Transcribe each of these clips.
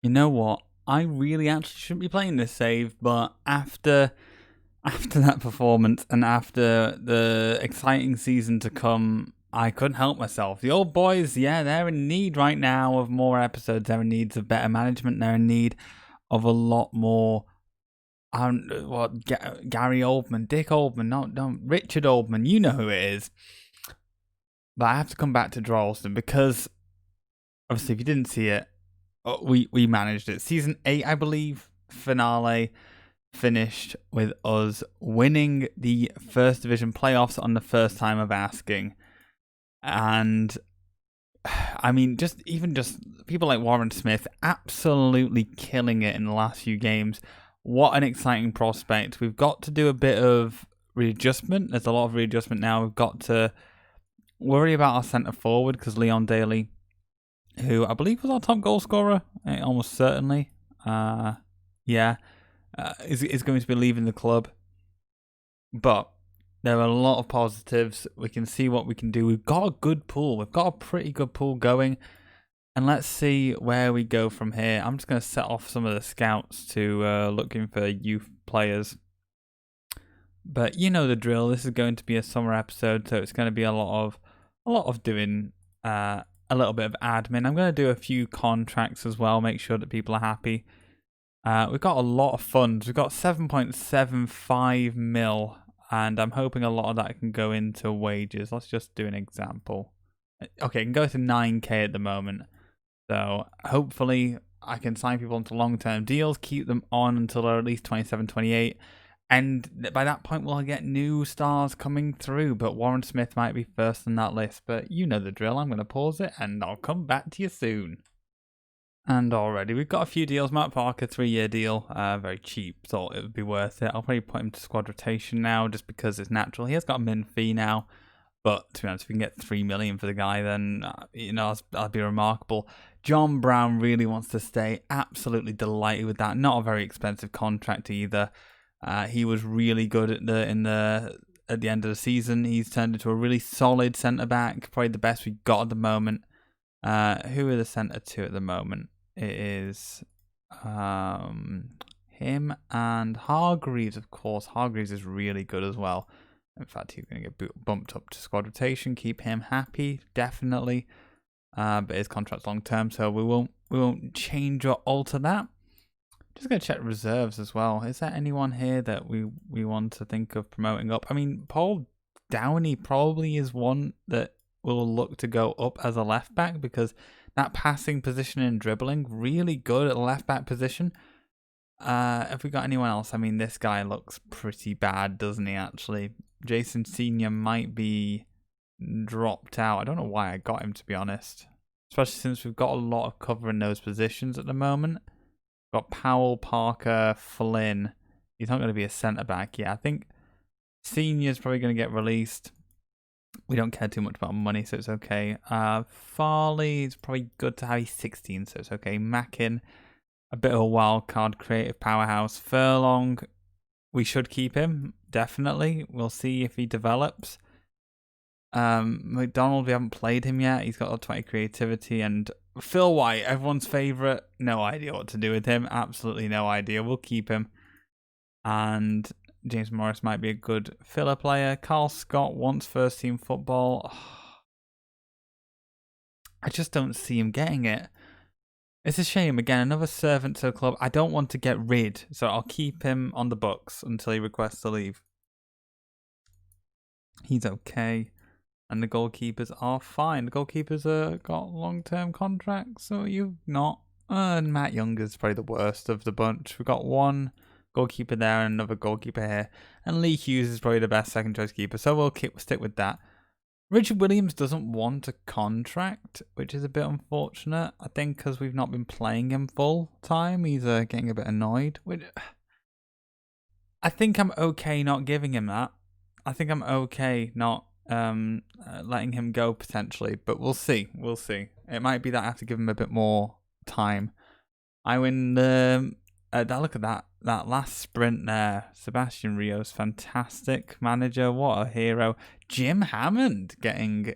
You know what? I really actually shouldn't be playing this save, but after that performance and after the exciting season to come, I couldn't help myself. The old boys, yeah, they're in need right now of more episodes. They're in need of better management. They're in need of a lot more. Gary Oldman, Dick Oldman, no, Richard Oldman. You know who it is. But I have to come back to Droylsden because obviously, if you didn't see it, we managed it. Season 8, I believe, finale finished with us winning the First Division playoffs on the first time of asking. And I mean, just people like Warren Smith absolutely killing it in the last few games. What an exciting prospect. We've got to do a bit of readjustment. There's a lot of readjustment now. We've got to worry about our centre forward because Leon Daly, who I believe was our top goal scorer, almost certainly, is going to be leaving the club. But there are a lot of positives. We can see what we can do. We've got a good pool. We've got a pretty good pool going. And let's see where we go from here. I'm just going to set off some of the scouts to looking for youth players. But you know the drill. This is going to be a summer episode, so it's going to be a lot of doing a little bit of admin. I'm going to do a few contracts as well, make sure that people are happy. We've got a lot of funds. We've got 7.75 mil, and I'm hoping a lot of that can go into wages. Let's just do an example. Okay, it can go to 9k at the moment. So hopefully I can sign people into long-term deals, keep them on until they're at least 27, 28. And by that point, we'll get new stars coming through. But Warren Smith might be first on that list. But you know the drill. I'm going to pause it and I'll come back to you soon. And already, we've got a few deals. Matt Parker, 3-year deal. Very cheap. Thought it would be worth it. I'll probably put him to squad rotation now just because it's natural. He has got a min fee now. But to be honest, if we can get $3 million for the guy, then, that'd be remarkable. John Brown really wants to stay. Absolutely delighted with that. Not a very expensive contract either. He was really good at the end of the season. He's turned into a really solid centre back, probably the best we got at the moment. Who are the centre two at the moment? It is him and Hargreaves, of course. Hargreaves is really good as well. In fact, he's going to get bumped up to squad rotation. Keep him happy, definitely. But his contract's long term, so we won't change or alter that. Just going to check reserves as well. Is there anyone here that we want to think of promoting up? I mean, Paul Downey probably is one that will look to go up as a left back because that passing position and dribbling, really good at the left back position. Have we got anyone else? I mean, this guy looks pretty bad, doesn't he, actually? Jason Sr. might be dropped out. I don't know why I got him, to be honest. Especially since we've got a lot of cover in those positions at the moment. We've got Powell, Parker, Flynn. He's not going to be a centre-back yet. I think Senior's probably going to get released. We don't care too much about money, so it's okay. Farley is probably good to have. He's 16, so it's okay. Mackin, a bit of a wild card, creative powerhouse. Furlong, we should keep him, definitely. We'll see if he develops. McDonald, we haven't played him yet. He's got a 20 creativity. And Phil White, everyone's favourite. No idea what to do with him. Absolutely no idea. We'll keep him. And James Morris might be a good filler player. Carl Scott wants first team football. I just don't see him getting it. It's a shame. Again, another servant to the club. I don't want to get rid, so I'll keep him on the books until he requests to leave. He's okay. And the goalkeepers are fine. The goalkeepers got long-term contracts, so you've not. And Matt Younger's probably the worst of the bunch. We've got one goalkeeper there and another goalkeeper here. And Lee Hughes is probably the best second-choice keeper, so we'll stick with that. Richard Williams doesn't want a contract, which is a bit unfortunate. I think because we've not been playing him full time, he's getting a bit annoyed. I think I'm okay not giving him that. I think I'm okay not letting him go potentially, but we'll see. We'll see. It might be that I have to give him a bit more time. I win the. Look at that last sprint there. Sebastian Rios, fantastic manager. What a hero. Jim Hammond getting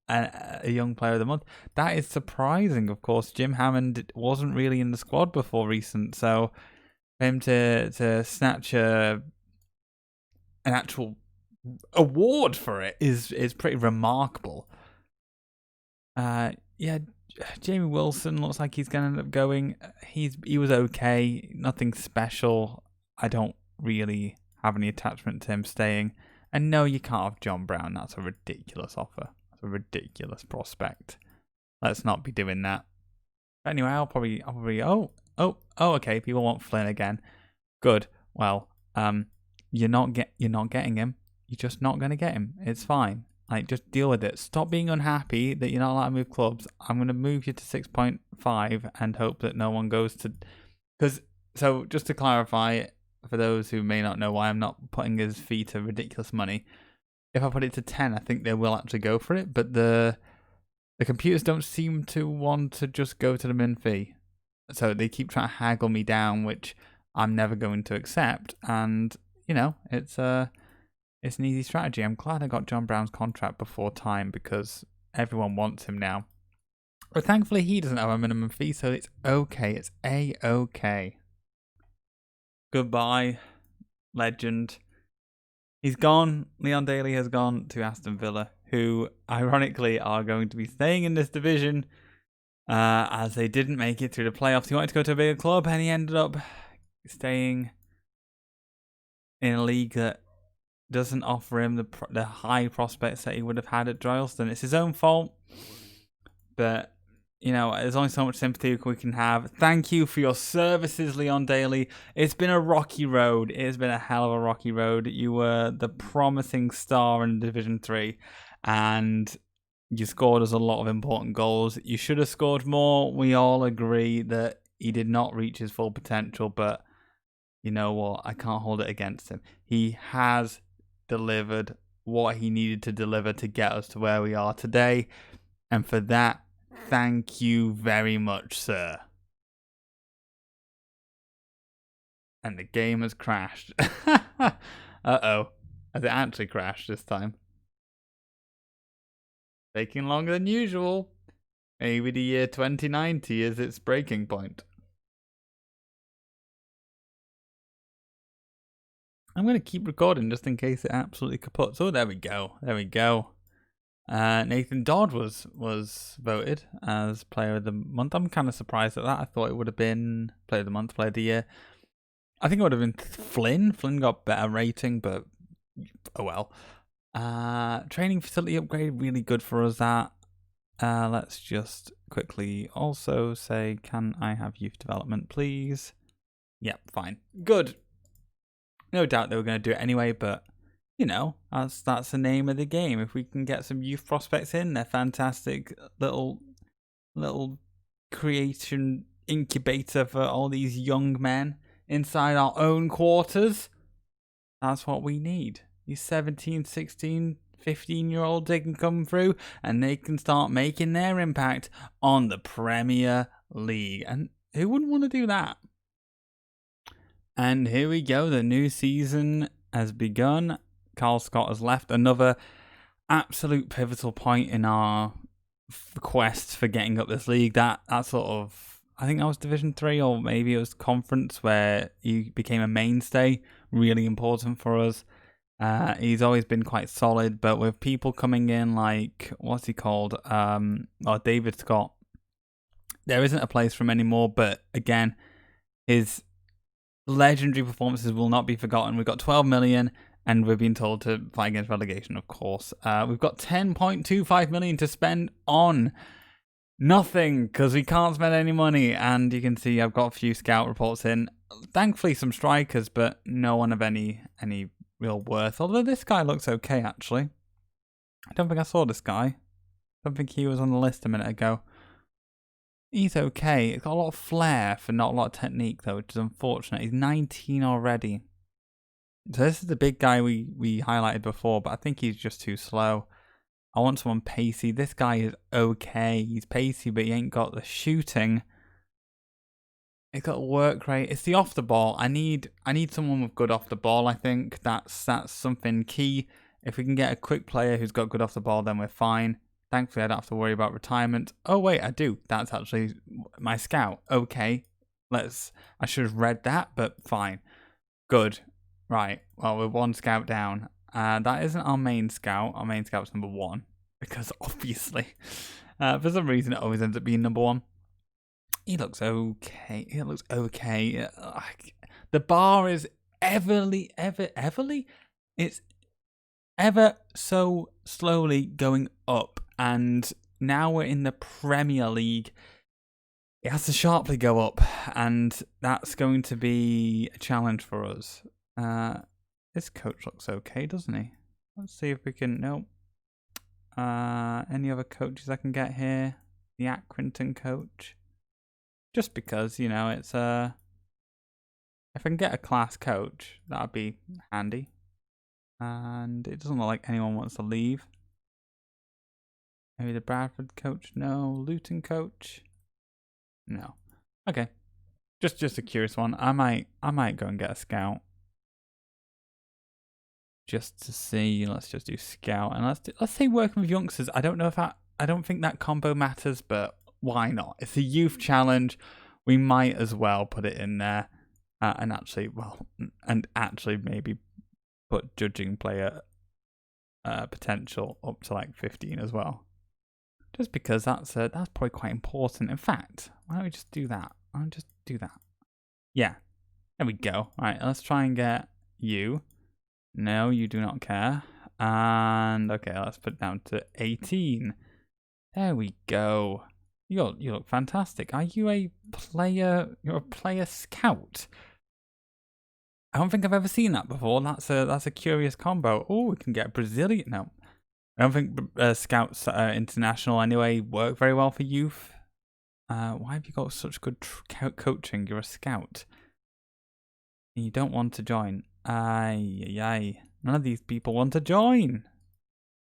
a young player of the month. That is surprising, of course. Jim Hammond wasn't really in the squad before recent, so for him to snatch an actual award for it is pretty remarkable. Yeah, Jamie Wilson looks like he's going to end up going. He was okay, nothing special. I don't really have any attachment to him staying. And no, you can't have John Brown. That's a ridiculous offer. That's a ridiculous prospect. Let's not be doing that. But anyway, I'll probably okay. People want Flynn again. Good. Well, you're not getting him. You're just not going to get him. It's fine. Like, just deal with it. Stop being unhappy that you're not allowed to move clubs. I'm going to move you to 6.5 and hope that no one goes to... So, just to clarify, for those who may not know why I'm not putting his fee to ridiculous money, if I put it to 10, I think they will actually go for it, but the computers don't seem to want to just go to the min fee. So they keep trying to haggle me down, which I'm never going to accept. And, it's an easy strategy. I'm glad I got John Brown's contract before time because everyone wants him now. But thankfully he doesn't have a minimum fee, so it's okay. It's A-okay. Goodbye, legend. He's gone. Leon Daly has gone to Aston Villa, who ironically are going to be staying in this division as they didn't make it through the playoffs. He wanted to go to a bigger club and he ended up staying in a league that doesn't offer him the high prospects that he would have had at Droylsden. It's his own fault, but there's only so much sympathy we can have. Thank you for your services, Leon Daly. It's been a rocky road. It has been a hell of a rocky road. You were the promising star in Division 3, and you scored us a lot of important goals. You should have scored more. We all agree that he did not reach his full potential, but you know what? I can't hold it against him. He has delivered what he needed to deliver to get us to where we are today, and for that, thank you very much, sir. And the game has crashed. Uh-oh. Has it actually crashed this time? Taking longer than usual. Maybe the year 2090 is its breaking point. I'm going to keep recording just in case it absolutely kaputs. Oh, there we go. There we go. Nathan Dodd was voted as Player of the Month. I'm kind of surprised at that. I thought it would have been Player of the Month, Player of the Year. I think it would have been Flynn. Flynn got better rating, but oh well. Training facility upgrade, really good for us. That. Let's just quickly also say, can I have youth development, please? Yep, fine. Good. No doubt they were going to do it anyway, but that's the name of the game. If we can get some youth prospects in, they're fantastic little creation incubator for all these young men inside our own quarters. That's what we need. These 17, 16, 15-year-olds, they can come through and they can start making their impact on the Premier League. And who wouldn't want to do that? And here we go. The new season has begun. Carl Scott has left. Another absolute pivotal point in our quest for getting up this league. That sort of, I think that was Division 3 or maybe it was Conference where he became a mainstay. Really important for us. He's always been quite solid, but with people coming in like, what's he called? David Scott. There isn't a place for him anymore, but again, his legendary performances will not be forgotten. We've got 12 million and we're being told to fight against relegation, of course. We've got 10.25 million to spend on nothing because we can't spend any money. And you can see I've got a few scout reports in. Thankfully, some strikers, but no one of any real worth. Although this guy looks okay, actually. I don't think I saw this guy. I don't think he was on the list a minute ago. He's okay. He's got a lot of flair for not a lot of technique, though, which is unfortunate. He's 19 already. So this is the big guy we highlighted before, but I think he's just too slow. I want someone pacey. This guy is okay. He's pacey, but he ain't got the shooting. He's got work rate. It's the off the ball. I need someone with good off the ball, I think. That's something key. If we can get a quick player who's got good off the ball, then we're fine. Thankfully, I don't have to worry about retirement. Oh, wait, I do. That's actually my scout. Okay. I should have read that, but fine. Good. Right. Well, we're one scout down. That isn't our main scout. Our main scout's number 1. Because obviously, for some reason, it always ends up being number 1. He looks okay. The bar is it's ever so slowly going up. And now we're in the Premier League. It has to sharply go up, and that's going to be a challenge for us. This coach looks okay, doesn't he? Let's see if we can... Nope. Any other coaches I can get here? The Accrington coach. Just because, you know, it's... if I can get a class coach, that'd be handy. And it doesn't look like anyone wants to leave. Maybe the Bradford coach? No. Luton coach? No. Okay. Just a curious one. I might go and get a scout. Just to see. Let's just do scout, and let's say working with youngsters. I don't think that combo matters, but why not? It's a youth challenge. We might as well put it in there, and actually maybe put judging player potential up to like 15 as well. Just because that's probably quite important. In fact, why don't we just do that? I'll just do that. Yeah. There we go. All right, let's try and get you. No, you do not care. And okay, let's put it down to 18. There we go. You look fantastic. Are you a player? You're a player scout. I don't think I've ever seen that before. That's a curious combo. Oh, we can get a Brazilian. No, I don't think scouts international anyway work very well for youth. Why have you got such good coaching? You're a scout. And you don't want to join. None of these people want to join.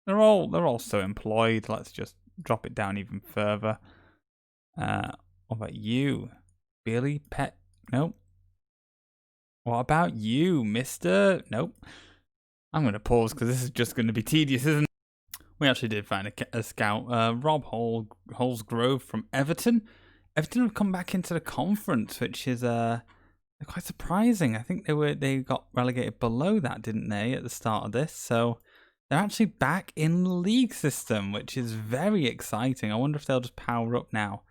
They're all so employed. Let's just drop it down even further. What about you? Billy Pet? Nope. What about you, Mister? Nope. I'm going to pause because this is just going to be tedious, isn't it? We actually did find a scout. Rob Holsgrove from Everton. Everton have come back into the conference, which is quite surprising. I think they got relegated below that, didn't they, at the start of this? So they're actually back in the league system, which is very exciting. I wonder if they'll just power up now,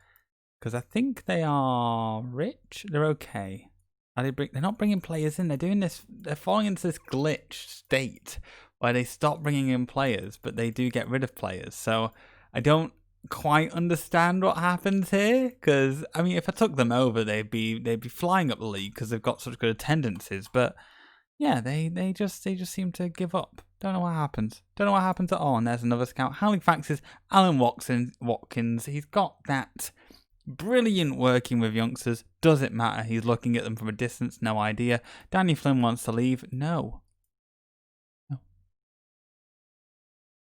because I think they are rich. They're okay. They're not bringing players in. They're doing this. They're falling into this glitch state where they stop bringing in players, but they do get rid of players. So I don't quite understand what happens here, because I mean, if I took them over, they'd be flying up the league because they've got such good attendances. But yeah, they just seem to give up. Don't know what happens. Don't know what happens at all. And there's another scout. Halifax's Alan Watkins. He's got that brilliant working with youngsters. Does it matter? He's looking at them from a distance. No idea. Danny Flynn wants to leave. No.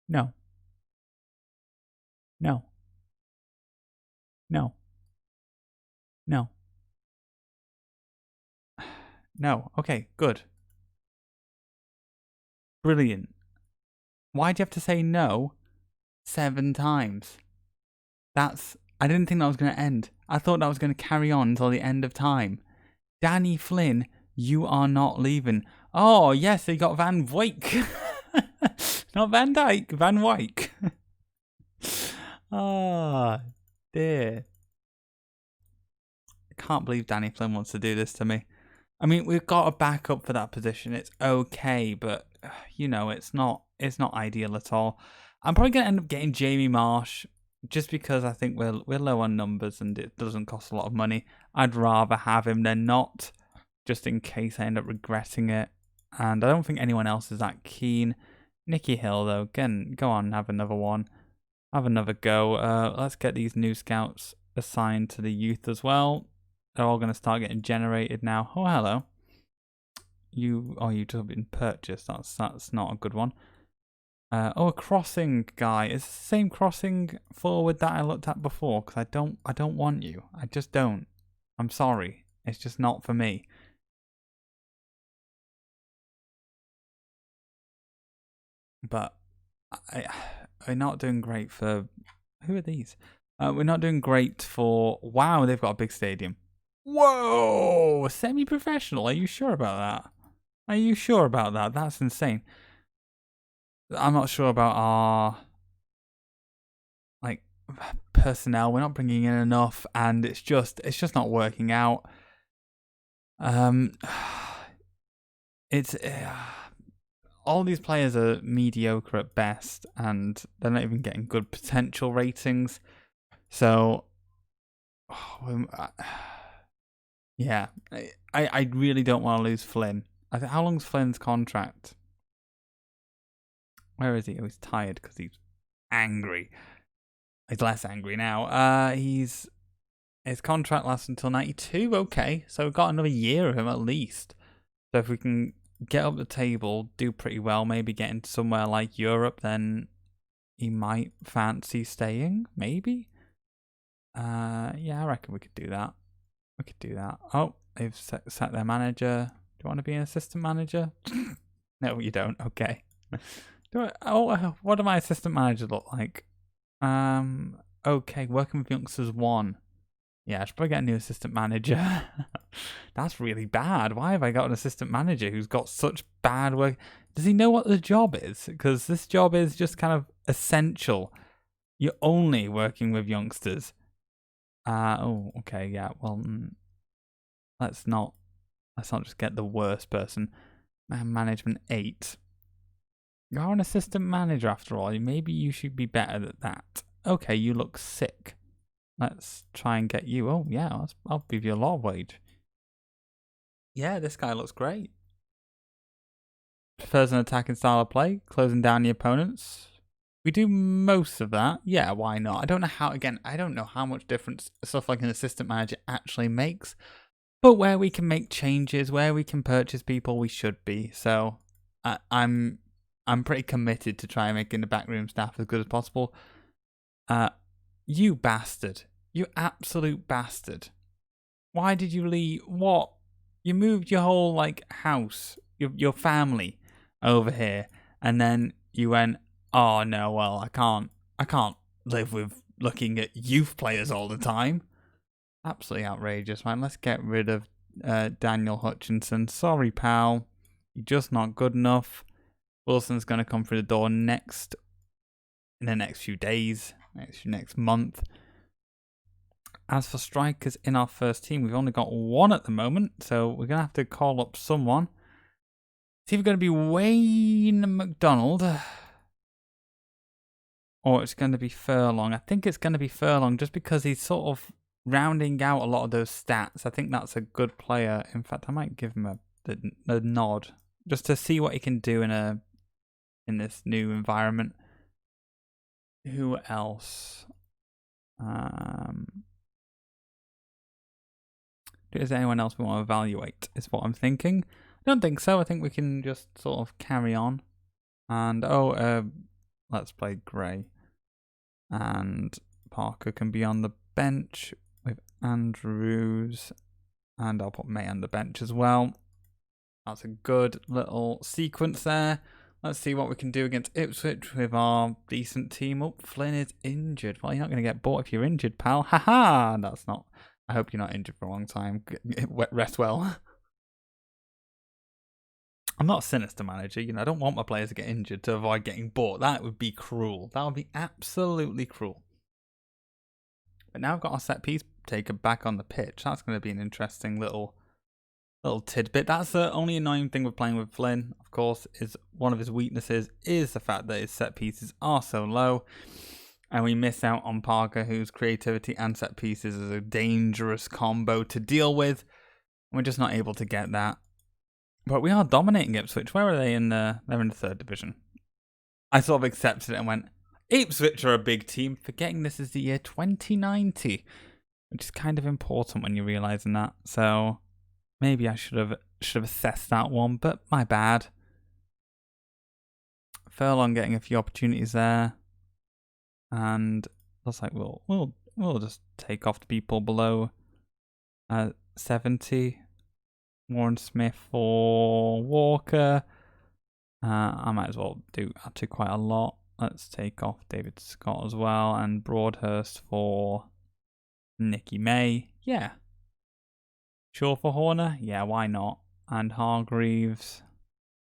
No. No. No. No. No. Okay, good. Brilliant. Why do you have to say no 7 times? I didn't think that was going to end. I thought that was going to carry on until the end of time. Danny Flynn, you are not leaving. Oh, yes, they got Van Wyk. Not Van Dyke, Van Wyk. Ah, dear. I can't believe Danny Flynn wants to do this to me. I mean, we've got a backup for that position. It's okay, but you know, it's not ideal at all. I'm probably gonna end up getting Jamie Marsh just because I think we're low on numbers and it doesn't cost a lot of money. I'd rather have him than not, just in case I end up regretting it. And I don't think anyone else is that keen. Nicky Hill though, again, go on, have another one. Have another go. Let's get these new scouts assigned to the youth as well. They're all going to start getting generated now. Oh, hello. You've just been purchased. That's not a good one. A crossing guy. Is the same crossing forward that I looked at before? Because I don't want you. I just don't. I'm sorry. It's just not for me. But we're not doing great for... Who are these? We're not doing great for... Wow, they've got a big stadium. Whoa! Semi-professional. Are you sure about that? Are you sure about that? That's insane. I'm not sure about our... like, personnel. We're not bringing in enough, and it's just not working out. It's... all these players are mediocre at best, and they're not even getting good potential ratings. So, yeah, I really don't want to lose Flynn. How long's Flynn's contract? Where is he? Oh, he's tired because he's angry. He's less angry now. His contract lasts until 92. Okay, so we've got another year of him at least. So if we can get up the table, do pretty well, maybe get into somewhere like Europe, then he might fancy staying, maybe? Yeah, I reckon we could do that. Oh, they've set their manager. Do you want to be an assistant manager? No, you don't. Okay. What do my assistant managers look like? Okay, working with youngsters 1. Yeah, I should probably get a new assistant manager. That's really bad. Why have I got an assistant manager who's got such bad work? Does he know what the job is? Because this job is just kind of essential. You're only working with youngsters. Oh, okay, yeah. Well, let's not just get the worst person. Man management 8. You're an assistant manager after all. Maybe you should be better at that. Okay, you look sick. Let's try and get you. Oh, yeah, I'll give you a lot of wage. Yeah, this guy looks great. Prefers an attacking style of play, closing down the opponents. We do most of that. Yeah, why not? I don't know how much difference stuff like an assistant manager actually makes. But where we can make changes, where we can purchase people, we should be. So I'm pretty committed to try and making the backroom staff as good as possible. You bastard. You absolute bastard. Why did you leave? What? You moved your whole, house, your family over here, and then you went, oh no, well, I can't live with looking at youth players all the time. Absolutely outrageous, man. Let's get rid of Daniel Hutchinson. Sorry, pal. You're just not good enough. Wilson's going to come through the door in the next few days, next month. As for strikers in our first team, we've only got 1 at the moment, so we're going to have to call up someone. It's either going to be Wayne McDonald or it's going to be Furlong. I think it's going to be Furlong just because he's sort of rounding out a lot of those stats. I think that's a good player. In fact, I might give him a nod just to see what he can do in this new environment. Who else? Is there anyone else we want to evaluate? Is what I'm thinking. I don't think so. I think we can just sort of carry on. And let's play Gray. And Parker can be on the bench with Andrews. And I'll put May on the bench as well. That's a good little sequence there. Let's see what we can do against Ipswich with our decent team up. Flynn is injured. Well, you're not going to get bought if you're injured, pal. Haha! That's not... I hope you're not injured for a long time. Rest well. I'm not a sinister manager. I don't want my players to get injured to avoid getting bought. That would be cruel. That would be absolutely cruel. But now I've got our set piece taker back on the pitch. That's going to be an interesting little tidbit. That's the only annoying thing with playing with Flynn, of course, is one of his weaknesses is the fact that his set pieces are so low. And we miss out on Parker, whose creativity and set pieces is a dangerous combo to deal with. We're just not able to get that. But we are dominating Ipswich. Where are they in they're in the 3rd division. I sort of accepted it and went, Ipswich are a big team, forgetting this is the year 2090. Which is kind of important when you're realising that. So maybe I should have assessed that one, but my bad. Furlong getting a few opportunities there. And looks like we'll just take off the people below 70. Warren Smith for Walker. I might as well do actually quite a lot. Let's take off David Scott as well, and Broadhurst for Nicky May. Yeah. Sure for Horner? Yeah, why not? And Hargreaves,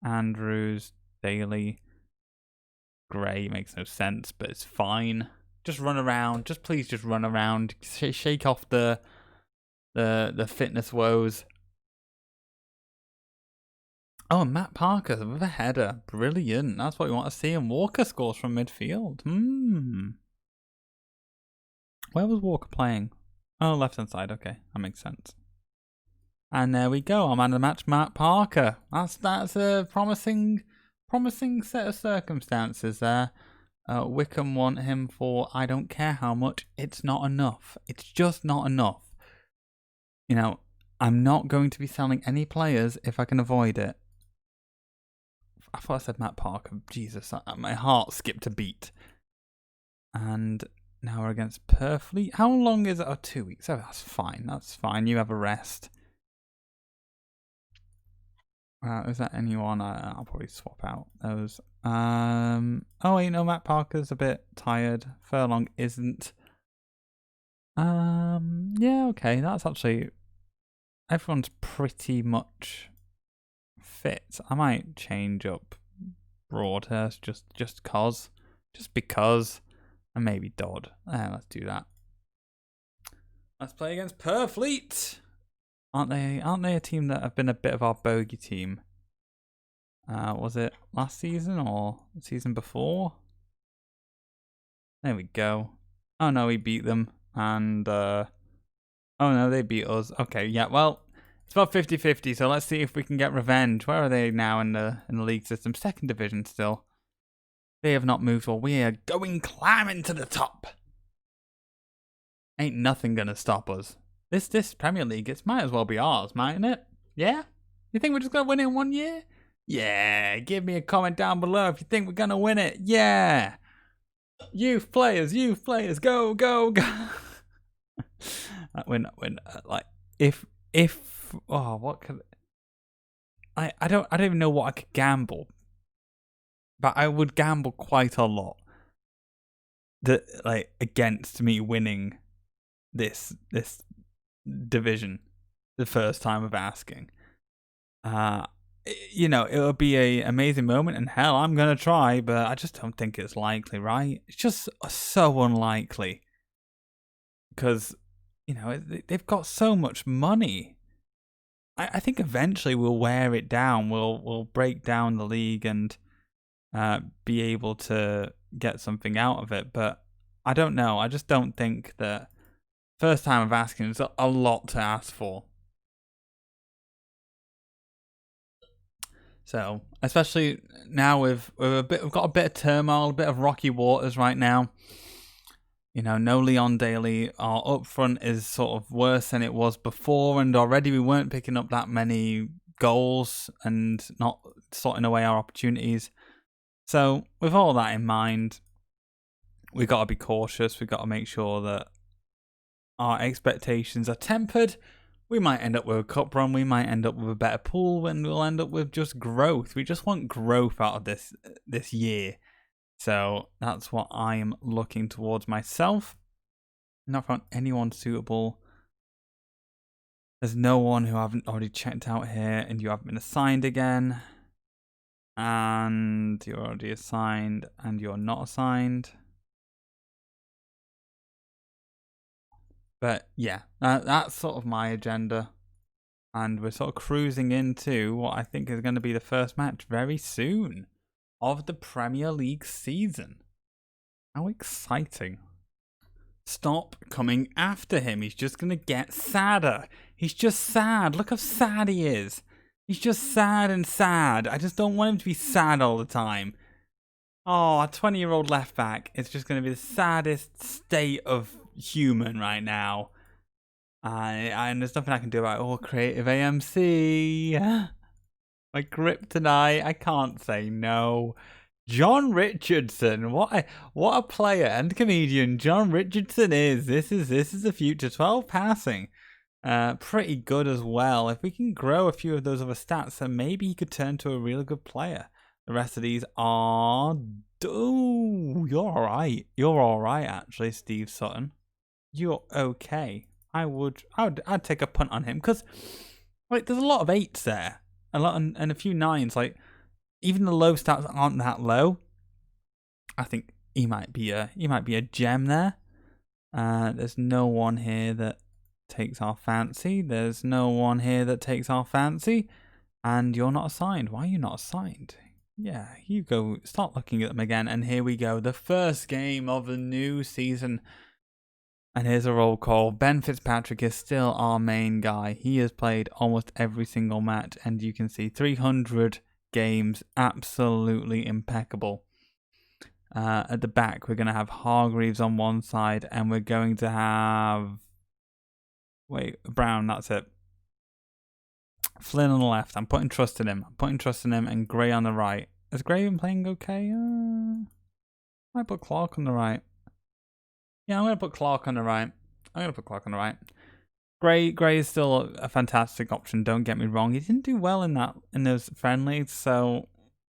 Andrews, Daly, Gray. Makes no sense, but it's fine. Just run around. Just please just run around. Shake off the fitness woes. Oh, and Matt Parker with a header. Brilliant. That's what we want to see. And Walker scores from midfield. Where was Walker playing? Oh, left-hand side. Okay, that makes sense. And there we go. Our man of the match, Matt Parker. That's a promising set of circumstances there. Wickham want him for I don't care how much. It's not enough. It's just not enough. You know, I'm not going to be selling any players if I can avoid it. I thought I said Matt Parker. Jesus, my heart skipped a beat. And now we're against Purfleet. How long is it? Oh, 2 weeks. Oh, that's fine. That's fine. You have a rest. Is that anyone? I'll probably swap out those. Oh, wait, no, Matt Parker's a bit tired. Furlong isn't. Yeah, okay. That's actually... Everyone's pretty much fit. I might change up Broadhurst just cause. Just because. And maybe Dodd. Let's do that. Let's play against Purfleet. Aren't they a team that have been a bit of our bogey team? Was it last season or the season before? There we go. Oh no, we beat them. And oh no, they beat us. Okay, yeah, well, it's about 50-50, so let's see if we can get revenge. Where are they now in the league system? Second division still. They have not moved, or we are going climbing to the top. Ain't nothing gonna stop us. This Premier League, it might as well be ours, mightn't it? Yeah? You think we're just gonna win it in 1 year? Yeah, give me a comment down below if you think we're gonna win it. Yeah! Youth players, go, go, go! We're like, if, oh, what could... I don't even know what I could gamble. But I would gamble quite a lot that, like, against me winning this division the first time of asking. You know, it would be an amazing moment, and hell, I'm gonna try, but I just don't think it's likely, right? It's just so unlikely because, you know, they've got so much money. I think eventually we'll wear it down. We'll break down the league and be able to get something out of it, but I don't know. I just don't think that first time of asking is a lot to ask for. So, especially now we've got a bit of turmoil, a bit of rocky waters right now. You know, no Leon Daly. Our up front is sort of worse than it was before, and already we weren't picking up that many goals and not sorting away our opportunities. So, with all that in mind, we've got to be cautious. We've got to make sure that our expectations are tempered. We might end up with a cup run. We might end up with a better pool, and we'll end up with just growth. We just want growth out of this year. So that's what I am looking towards myself. Not found anyone suitable. There's no one who I haven't already checked out here, and you haven't been assigned again. And you're already assigned, and you're not assigned. But yeah, that's sort of my agenda. And we're sort of cruising into what I think is going to be the first match very soon of the Premier League season. How exciting. Stop coming after him. He's just going to get sadder. He's just sad. Look how sad he is. He's just sad and sad. I just don't want him to be sad all the time. Oh, a 20-year-old left back. It's just going to be the saddest state of human right now. And there's nothing I can do about it. Oh, creative AMC. My kryptonite. I can't say no. John Richardson. What a player and comedian John Richardson is. This is the future. 12 passing. Pretty good as well. If we can grow a few of those other stats, then maybe he could turn to a really good player. The rest of these are Oh, you're all right. You're all right, actually, Steve Sutton. You're okay. I'd take a punt on him because, like, there's a lot of 8s there, and a few 9s. Like, even the low stats aren't that low. I think he might be a gem there. There's no one here that takes our fancy. There's no one here that takes our fancy. And you're not assigned. Why are you not assigned? Yeah, you go. Start looking at them again. And here we go. The first game of the new season. And here's a roll call. Ben Fitzpatrick is still our main guy. He has played almost every single match. And you can see 300 games. Absolutely impeccable. At the back, we're going to have Hargreaves on one side. And we're going to have... Wait, Brown, that's it. Flynn on the left. I'm putting trust in him. And Gray on the right. Is Gray been playing okay? I might put Clark on the right. Yeah, I'm going to put Clark on the right. Gray is still a fantastic option. Don't get me wrong. He didn't do well in those friendlies, so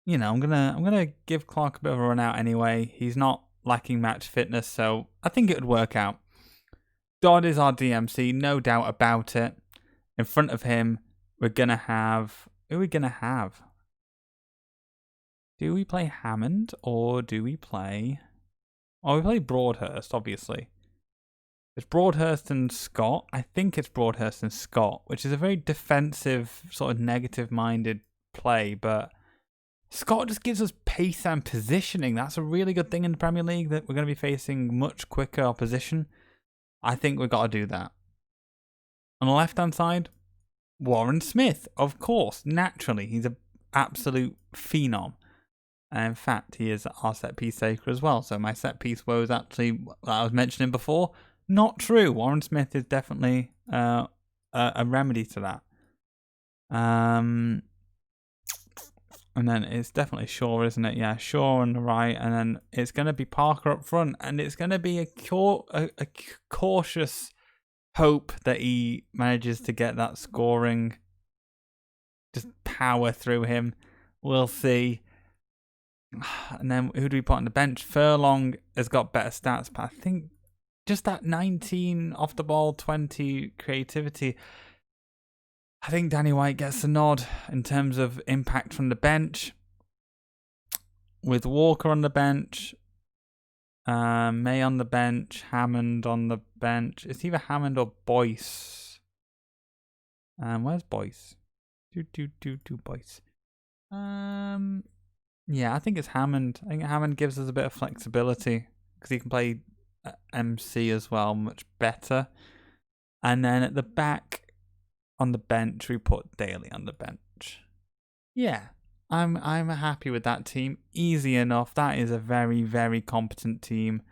I'm gonna give Clark a bit of a run out anyway. He's not lacking match fitness, so I think it would work out. Dodd is our DMC, no doubt about it. In front of him, we're going to have... Who are we going to have? Do we play Hammond or do we play... Oh, we play Broadhurst, obviously. It's Broadhurst and Scott. I think it's Broadhurst and Scott, which is a very defensive, sort of negative-minded play, but Scott just gives us pace and positioning. That's a really good thing in the Premier League, that we're going to be facing much quicker opposition. I think we've got to do that. On the left-hand side... Warren Smith, of course, naturally. He's an absolute phenom. And in fact, he is our set-piece taker as well. So my set-piece woes actually, that I was mentioning before, not true. Warren Smith is definitely a remedy to that. And then it's definitely Shaw, isn't it? Yeah, Shaw on the right. And then it's going to be Parker up front. And it's going to be a cautious... hope that he manages to get that scoring, just power through him. We'll see. And then who do we put on the bench? Furlong has got better stats, but I think just that 19 off the ball, 20 creativity. I think Danny White gets the nod in terms of impact from the bench. With Walker on the bench, May on the bench, Hammond on the bench. It's either Hammond or Boyce. Where's Boyce? Boyce. Yeah, I think it's Hammond. I think Hammond gives us a bit of flexibility because he can play MC as well, much better. And then at the back on the bench, we put Daly on the bench. Yeah. I'm happy with that team. Easy enough. That is a very, very competent team.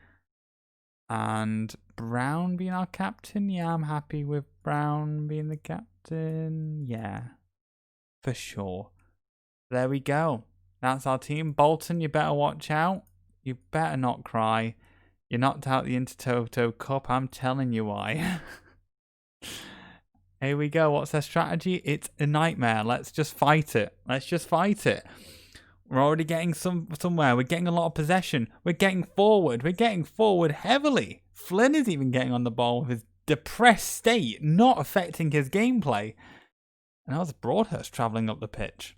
And Brown being our captain. Yeah, I'm happy with Brown being the captain. Yeah, for sure. There we go. That's our team. Bolton, you better watch out. You better not cry. You knocked out the Intertoto Cup. I'm telling you why. Here we go. What's their strategy? It's a nightmare. Let's just fight it. We're already getting somewhere. We're getting a lot of possession. We're getting forward. Heavily. Flynn is even getting on the ball with his depressed state, not affecting his gameplay. And that was Broadhurst travelling up the pitch.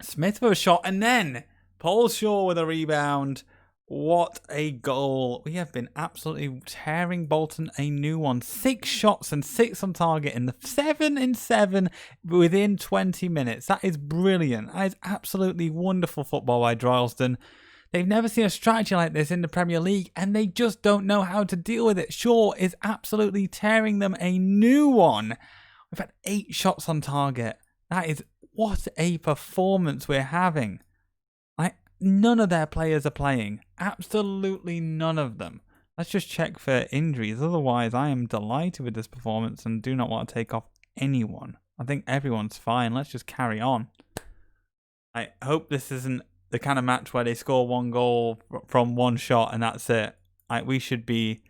Smith with a shot, and then Paul Shaw with a rebound. What a goal. We have been absolutely tearing Bolton a new one. 6 shots and 6 on target in the 7 within 20 minutes. That is brilliant. That is absolutely wonderful football by Droylsden. They've never seen a strategy like this in the Premier League, and they just don't know how to deal with it. Shaw is absolutely tearing them a new one. We've had 8 shots on target. That is, what a performance we're having. None of their players are playing. Absolutely none of them. Let's just check for injuries. Otherwise, I am delighted with this performance and do not want to take off anyone. I think everyone's fine. Let's just carry on. I hope this isn't the kind of match where they score 1 goal from 1 shot and that's it. We should be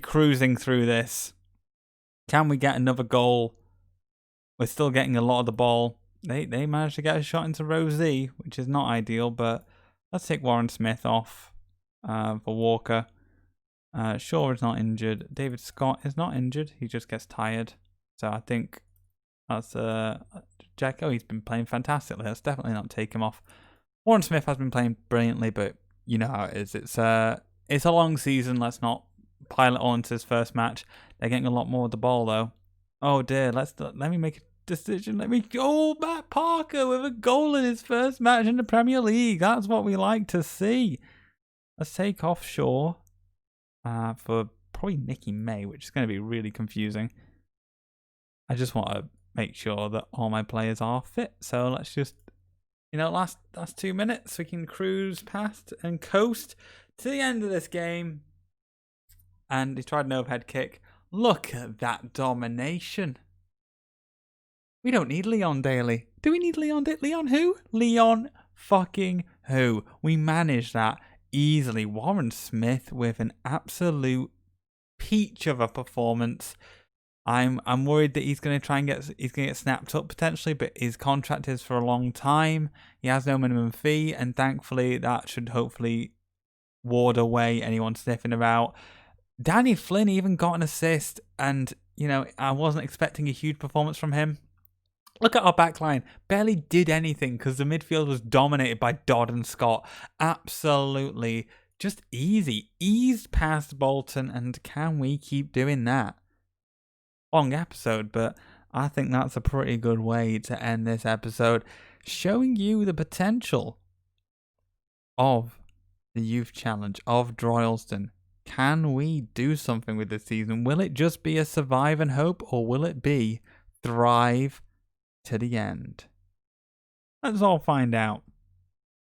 cruising through this. Can we get another goal? We're still getting a lot of the ball. They managed to get a shot into row Z, which is not ideal, but Let's take Warren Smith off for Walker. Shaw is not injured. David Scott is not injured. He just gets tired. So I think that's Jacko. He's been playing fantastically. Let's definitely not take him off. Warren Smith has been playing brilliantly, but you know how it is. It's a long season. Let's not pile it all into his first match. They're getting a lot more of the ball though. Oh dear. Let me make a decision. Matt Parker with a goal in his first match in the Premier League. That's what we like to see. Let's take off Shaw for probably Nicky May, which is going to be really confusing. I just want to make sure that all my players are fit. So let's just, last 2 minutes, we can cruise past and coast to the end of this game. And he tried an overhead kick. Look at that domination. We don't need Leon Daly. Do we need Leon Daly? Leon who? Leon fucking who? We managed that easily. Warren Smith with an absolute peach of a performance. I'm worried that he's going to get snapped up potentially, but his contract is for a long time. He has no minimum fee, and thankfully that should hopefully ward away anyone sniffing about. Danny Flynn even got an assist, and I wasn't expecting a huge performance from him. Look at our backline. Barely did anything because the midfield was dominated by Dodd and Scott. Absolutely just eased past Bolton, and can we keep doing that? Long episode, but I think that's a pretty good way to end this episode, showing you the potential of the Youth Challenge of Droylsden. Can we do something with this season? Will it just be a survive and hope, or will it be thrive to the end? Let's all find out.